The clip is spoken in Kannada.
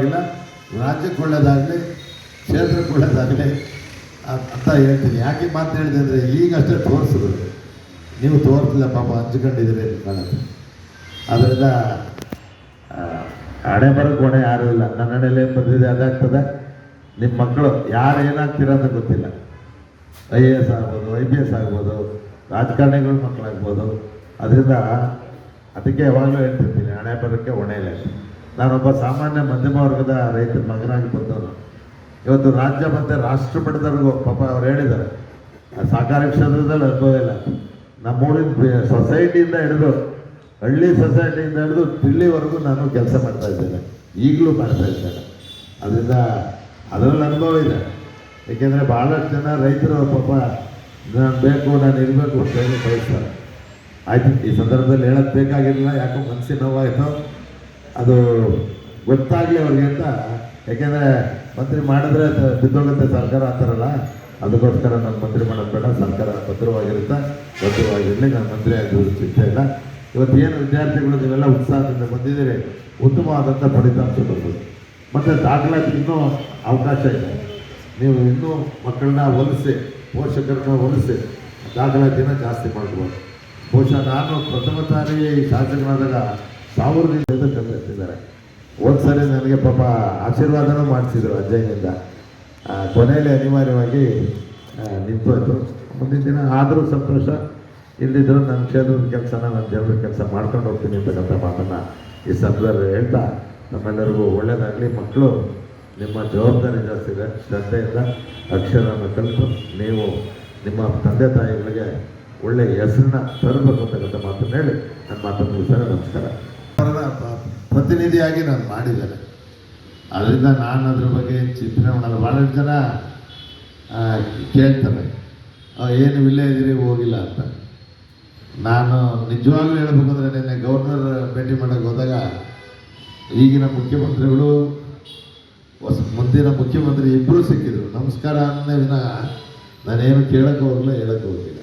ಇಲ್ಲ, ರಾಜ್ಯಕ್ಕೆ ಒಳ್ಳೇದಾಗಲಿ, ಕ್ಷೇತ್ರಕ್ಕೆ ಒಳ್ಳೇದಾಗಲಿ ಅಂತ ಹೇಳ್ತೀನಿ. ಯಾಕೆ ಮಾತು ಹೇಳಿದೆ ಅಂದರೆ ಈಗಷ್ಟೇ ತೋರಿಸಿದ್ರು, ನೀವು ತೋರಿಸಿಲ್ಲ ಪಾಪ ಹಂಚ್ಕೊಂಡಿದ್ದೀರಿ ಅಂತ ಕಾಣುತ್ತೆ. ಅದರಿಂದ ಹಣೆ ಬರೋಕ್ಕೆ ಹೊಣೆ ಯಾರೂ ಇಲ್ಲ. ನನ್ನ ಹಣೆಯಲ್ಲಿ ಏನು ಬಂದಿದೆ ಅದಾಗ್ತದೆ. ನಿಮ್ಮ ಮಕ್ಕಳು ಯಾರು ಏನಾಗ್ತೀರ ಅಂತ ಗೊತ್ತಿಲ್ಲ. IAS ಆಗ್ಬೋದು, IPS ಆಗ್ಬೋದು, ರಾಜಕಾರಣಿಗಳ ಮಕ್ಕಳಾಗ್ಬೋದು. ಅದರಿಂದ ಅದಕ್ಕೆ ಯಾವಾಗಲೂ ಹೇಳ್ತಿರ್ತೀನಿ, ಹಣೆ ಬರೋಕ್ಕೆ ಹೊಣೆ ಇಲ್ಲ. ನಾನೊಬ್ಬ ಸಾಮಾನ್ಯ ಮಧ್ಯಮ ವರ್ಗದ ರೈತರ ಮಗನಾಗಿ ಬಂದವನು. ಇವತ್ತು ರಾಜ್ಯ ಮತ್ತು ರಾಷ್ಟ್ರ ಮಟ್ಟದವರೆಗೂ ಪಾಪ ಅವ್ರು ಹೇಳಿದ್ದಾರೆ, ಸಹಕಾರಿ ಕ್ಷೇತ್ರದಲ್ಲಿ ಅನುಭವ ಇಲ್ಲ. ನಮ್ಮೂರಿನ ಸೊಸೈಟಿಯಿಂದ ಹಿಡಿದು, ಹಳ್ಳಿ ಸೊಸೈಟಿಯಿಂದ ಹಿಡಿದು ದಿಲ್ಲಿವರೆಗೂ ನಾನು ಕೆಲಸ ಮಾಡ್ತಾ ಇದ್ದೇನೆ, ಈಗಲೂ ಮಾಡ್ತಾ ಇದ್ದೇನೆ. ಅದರಿಂದ ಅದರಲ್ಲಿ ಅನುಭವ ಇದೆ. ಏಕೆಂದರೆ ಭಾಳಷ್ಟು ಜನ ರೈತರು ಪಾಪ ನಾನು ಬೇಕು, ನಾನು ಇರಬೇಕು ಅಂತ ಹೇಳಿ ಬಯಸ್ತಾರೆ. ಆಯ್ತು, ಈ ಸಂದರ್ಭದಲ್ಲಿ ಹೇಳೋದು ಬೇಕಾಗಿರಲಿಲ್ಲ, ಯಾಕೋ ಮನಸ್ಸಿನ ನೋವಾಯಿತು. ಅದು ಗೊತ್ತಾಗಲಿ ಅವ್ರಿಗೆ ಅಂತ. ಯಾಕೆಂದರೆ ಮಂತ್ರಿ ಮಾಡಿದ್ರೆ ಬಿದ್ದೋಗುತ್ತೆ ಸರ್ಕಾರ ಅಂತಾರಲ್ಲ, ಅದಕ್ಕೋಸ್ಕರ ನಾನು ಮಂತ್ರಿ ಮಾಡೋದು ಬೇಡ, ಸರ್ಕಾರ ಭದ್ರವಾಗಿರಲಿ, ನಾನು ಮಂತ್ರಿ ಆಗಿರೋದು ಚಿಂತೆ ಇಲ್ಲ. ಇವತ್ತು ಏನು ವಿದ್ಯಾರ್ಥಿಗಳು ನೀವೆಲ್ಲ ಉತ್ಸಾಹದಿಂದ ಬಂದಿದ್ದೀರಿ, ಉತ್ತಮವಾದಂಥ ಫಲಿತಾಂಶ ಬರ್ಬೋದು. ಮತ್ತು ದಾಖಲಾತಿ ಇನ್ನೂ ಅವಕಾಶ ಇದೆ. ನೀವು ಇನ್ನೂ ಮಕ್ಕಳನ್ನ ಹೊಲಿಸಿ, ಪೋಷಕರನ್ನ ಹೊಲಿಸಿ ದಾಖಲಾತಿನ ಜಾಸ್ತಿ ಮಾಡ್ಬೋದು. ಬಹುಶಃ ನಾನು ಪ್ರಥಮ ಸಾರಿ ಶಾಸಕನಾದಾಗ 1000 ತಂದಿದ್ದಾರೆ. ಒಂದು ಸರಿ ನನಗೆ ಪಾಪ ಆಶೀರ್ವಾದನೂ ಮಾಡಿಸಿದ್ರು ಅಜ್ಜಯ್ಯನಿಂದ. ಕೊನೆಯಲ್ಲಿ ಅನಿವಾರ್ಯವಾಗಿ ನಿಂತೋಯ್ತು. ಮುಂದಿನ ದಿನ ಆದರೂ ಸಂತೋಷ, ಇಲ್ಲಿದ್ದರೂ ನನ್ನ ಕ್ಷೇತ್ರದ ಕೆಲಸನ, ನನ್ನ ಜನರ ಕೆಲಸ ಮಾಡ್ಕೊಂಡು ಹೋಗ್ತೀನಿ ಅಂತಕ್ಕಂಥ ಮಾತನ್ನು ಈ ಸಂದರ್ಭದಲ್ಲಿ ಹೇಳ್ತಾ, ನಮ್ಮೆಲ್ಲರಿಗೂ ಒಳ್ಳೆಯದಾಗಲಿ. ಮಕ್ಕಳು ನಿಮ್ಮ ಜವಾಬ್ದಾರಿ ಜಾಸ್ತಿ ಇದೆ, ಶ್ರದ್ಧೆಯಿಂದ ಅಕ್ಷರವನ್ನು ಕಲಿತು ನೀವು ನಿಮ್ಮ ತಂದೆ ತಾಯಿಗಳಿಗೆ ಒಳ್ಳೆಯ ಹೆಸರನ್ನ ತರಬೇಕು ಅಂತಕ್ಕಂಥ ಮಾತನ್ನು ಹೇಳಿ ನನ್ನ ಮಾತನ್ನು ಮುಗಿಸ್ತಾರೆ. ನಮಸ್ಕಾರ. ಪ್ರತಿನಿಧಿಯಾಗಿ ನಾನು ಮಾಡಿದ್ದೇನೆ, ಅದರಿಂದ ನಾನು ಅದ್ರ ಬಗ್ಗೆ ಚಿಂತನೆ ಮಾಡಲ್ಲ. ಭಾಳಷ್ಟು ಜನ ಕೇಳ್ತಾರೆ, ಏನು ಇಲ್ಲೇ ಇದ್ದೀರಿ, ಹೋಗಿಲ್ಲ ಅಂತ. ನಾನು ನಿಜವಾಗ್ಲೂ ಹೇಳ್ಬೇಕಂದ್ರೆ, ನಿನ್ನೆ ಗವರ್ನರ್ ಭೇಟಿ ಮಾಡೋಕ್ಕೆ ಹೋದಾಗ ಈಗಿನ ಮುಖ್ಯಮಂತ್ರಿಗಳು, ಮುಂದಿನ ಮುಖ್ಯಮಂತ್ರಿ ಇಬ್ಬರು ಸಿಕ್ಕಿದ್ರು. ನಮಸ್ಕಾರ ಅನ್ನೇ ವಿನ ನಾನೇನು ಕೇಳೋಕ್ಕೆ ಹೋಗಲಿಲ್ಲ, ಹೇಳೋಕ್ಕೆ ಹೋಗಿಲ್ಲ.